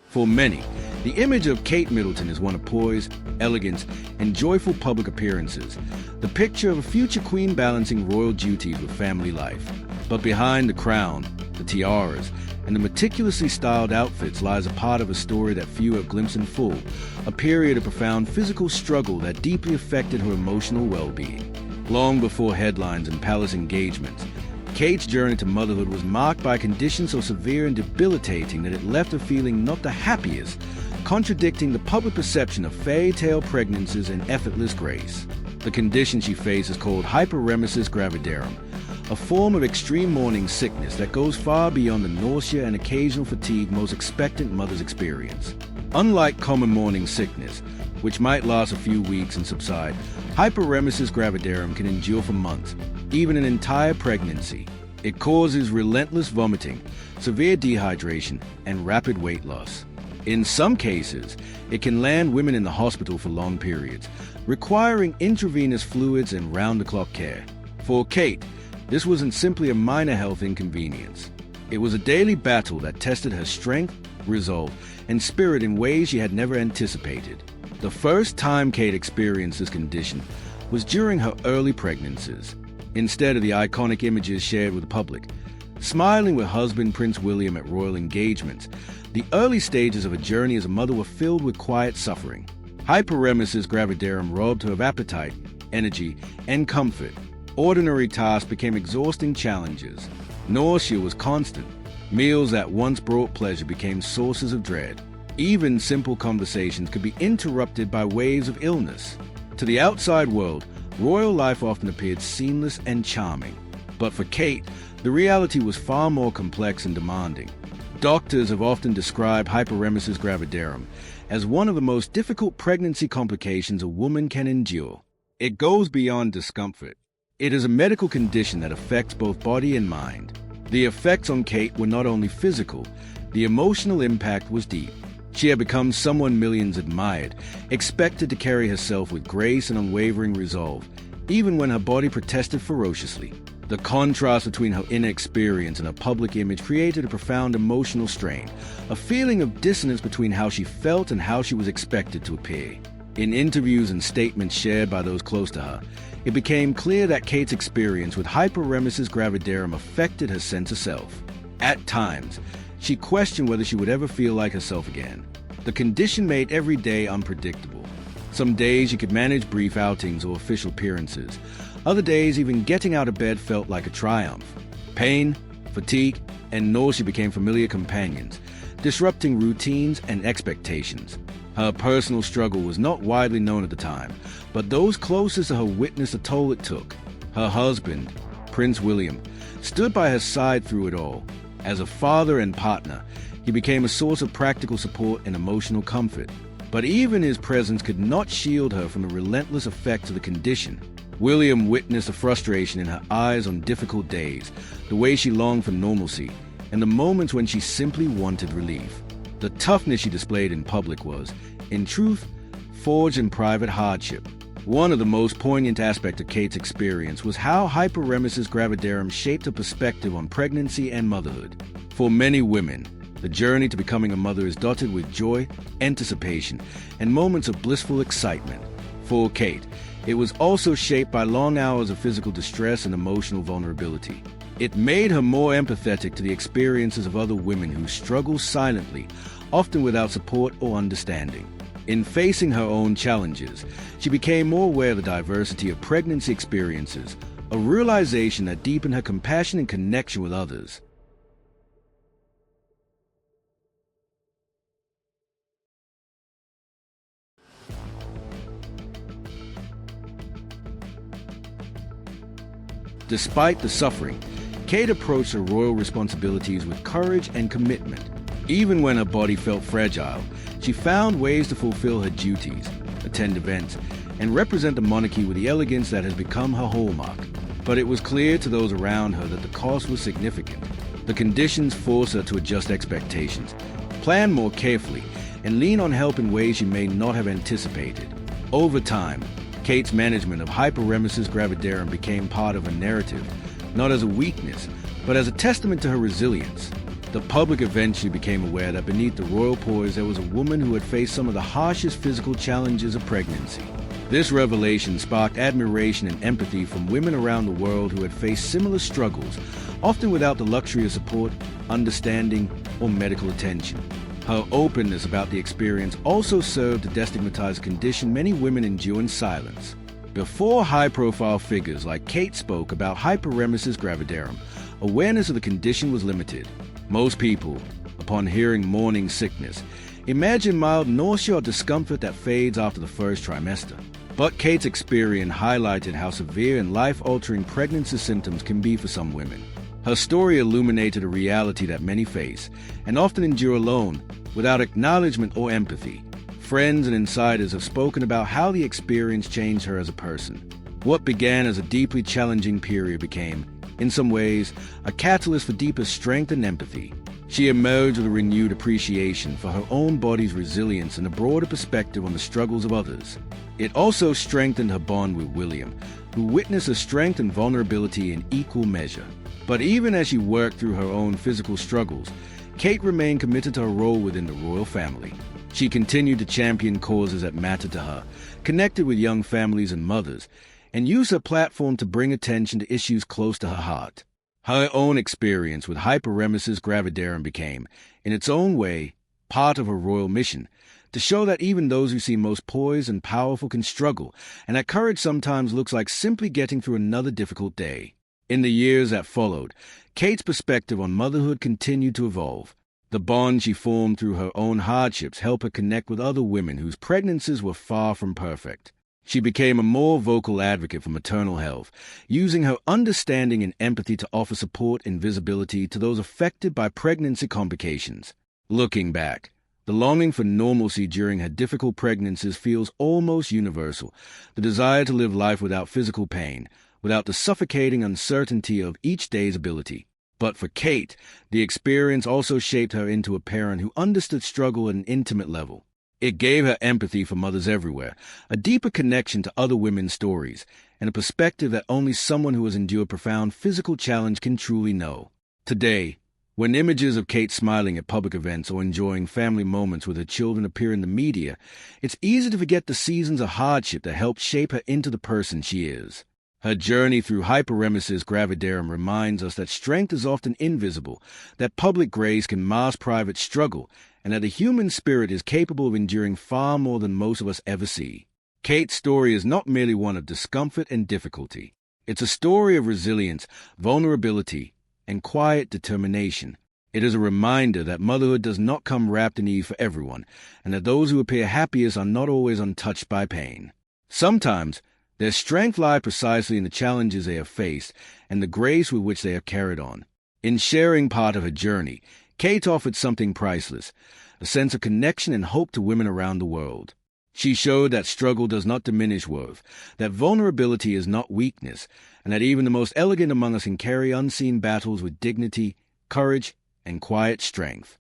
For many, the image of Kate Middleton is one of poise, elegance, and joyful public appearances, the picture of a future queen balancing royal duties with family life. But behind the crown, the tiaras, and the meticulously styled outfits lies a part of a story that few have glimpsed in full, a period of profound physical struggle that deeply affected her emotional well-being. Long before headlines and palace engagements, Kate's journey to motherhood was marked by conditions so severe and debilitating that it left her feeling not the happiest, contradicting the public perception of fairy tale pregnancies and effortless grace. The condition she faced is called Hyperemesis gravidarum, a form of extreme morning sickness that goes far beyond the nausea and occasional fatigue most expectant mothers experience. Unlike common morning sickness, which might last a few weeks and subside, Hyperemesis gravidarum can endure for months, even an entire pregnancy. It causes relentless vomiting, severe dehydration, and rapid weight loss. In some cases, it can land women in the hospital for long periods, requiring intravenous fluids and round-the-clock care. For Kate, this wasn't simply a minor health inconvenience. It was a daily battle that tested her strength, resolve, and spirit in ways she had never anticipated. The first time Kate experienced this condition was during her early pregnancies. Instead of the iconic images shared with the public, smiling with husband Prince William at royal engagements, the early stages of her journey as a mother were filled with quiet suffering. Hyperemesis gravidarum robbed her of appetite, energy, and comfort. Ordinary tasks became exhausting challenges. Nausea was constant. Meals that once brought pleasure became sources of dread. Even simple conversations could be interrupted by waves of illness. To the outside world, royal life often appeared seamless and charming. But for Kate, the reality was far more complex and demanding. Doctors have often described hyperemesis gravidarum as one of the most difficult pregnancy complications a woman can endure. It goes beyond discomfort. It is a medical condition that affects both body and mind. The effects on Kate were not only physical, the emotional impact was deep. She had become someone millions admired, expected to carry herself with grace and unwavering resolve, even when her body protested ferociously. The contrast between her inner experience and her public image created a profound emotional strain, a feeling of dissonance between how she felt and how she was expected to appear. In interviews and statements shared by those close to her, it became clear that Kate's experience with hyperemesis gravidarum affected her sense of self. At times, she questioned whether she would ever feel like herself again. The condition made every day unpredictable. Some days she could manage brief outings or official appearances. Other days, even getting out of bed felt like a triumph. Pain, fatigue, and nausea became familiar companions, disrupting routines and expectations. Her personal struggle was not widely known at the time, but those closest to her witnessed the toll it took. Her husband, Prince William, stood by her side through it all. As a father and partner, he became a source of practical support and emotional comfort. But even his presence could not shield her from the relentless effects of the condition. William witnessed the frustration in her eyes on difficult days, the way she longed for normalcy, and the moments when she simply wanted relief. The toughness she displayed in public was, in truth, forged in private hardship. One of the most poignant aspects of Kate's experience was how hyperemesis gravidarum shaped her perspective on pregnancy and motherhood. For many women, the journey to becoming a mother is dotted with joy, anticipation, and moments of blissful excitement. For Kate, it was also shaped by long hours of physical distress and emotional vulnerability. It made her more empathetic to the experiences of other women who struggle silently, often without support or understanding. In facing her own challenges, she became more aware of the diversity of pregnancy experiences, a realization that deepened her compassion and connection with others. Despite the suffering, Kate approached her royal responsibilities with courage and commitment. Even when her body felt fragile, she found ways to fulfill her duties, attend events, and represent the monarchy with the elegance that has become her hallmark. But it was clear to those around her that the cost was significant. The conditions forced her to adjust expectations, plan more carefully, and lean on help in ways she may not have anticipated. Over time, Kate's management of hyperemesis gravidarum became part of her narrative, not as a weakness, but as a testament to her resilience. The public eventually became aware that beneath the royal poise there was a woman who had faced some of the harshest physical challenges of pregnancy. This revelation sparked admiration and empathy from women around the world who had faced similar struggles, often without the luxury of support, understanding, or medical attention. Her openness about the experience also served to destigmatize a condition many women endure in silence. Before high-profile figures like Kate spoke about Hyperemesis gravidarum, awareness of the condition was limited. Most people, upon hearing morning sickness, imagine mild nausea or discomfort that fades after the first trimester. But Kate's experience highlighted how severe and life-altering pregnancy symptoms can be for some women. Her story illuminated a reality that many face, and often endure alone, without acknowledgement or empathy. Friends and insiders have spoken about how the experience changed her as a person. What began as a deeply challenging period became, in some ways, a catalyst for deeper strength and empathy. She emerged with a renewed appreciation for her own body's resilience and a broader perspective on the struggles of others. It also strengthened her bond with William, who witnessed her strength and vulnerability in equal measure. But even as she worked through her own physical struggles, Kate remained committed to her role within the royal family. She continued to champion causes that mattered to her, connected with young families and mothers, and used her platform to bring attention to issues close to her heart. Her own experience with Hyperemesis gravidarum became, in its own way, part of her royal mission, to show that even those who seem most poised and powerful can struggle, and that courage sometimes looks like simply getting through another difficult day. In the years that followed, Kate's perspective on motherhood continued to evolve. The bond she formed through her own hardships helped her connect with other women whose pregnancies were far from perfect. She became a more vocal advocate for maternal health, using her understanding and empathy to offer support and visibility to those affected by pregnancy complications. Looking back, the longing for normalcy during her difficult pregnancies feels almost universal, the desire to live life without physical pain, without the suffocating uncertainty of each day's ability. But for Kate, the experience also shaped her into a parent who understood struggle at an intimate level. It gave her empathy for mothers everywhere, a deeper connection to other women's stories, and a perspective that only someone who has endured profound physical challenge can truly know. Today, when images of Kate smiling at public events or enjoying family moments with her children appear in the media, it's easy to forget the seasons of hardship that helped shape her into the person she is. Her journey through Hyperemesis gravidarum reminds us that strength is often invisible, that public grace can mask private struggle, and that the human spirit is capable of enduring far more than most of us ever see. Kate's story is not merely one of discomfort and difficulty. It's a story of resilience, vulnerability, and quiet determination. It is a reminder that motherhood does not come wrapped in ease for everyone, and that those who appear happiest are not always untouched by pain. Sometimes, their strength lies precisely in the challenges they have faced and the grace with which they have carried on. In sharing part of her journey, Kate offered something priceless, a sense of connection and hope to women around the world. She showed that struggle does not diminish worth, that vulnerability is not weakness, and that even the most elegant among us can carry unseen battles with dignity, courage, and quiet strength.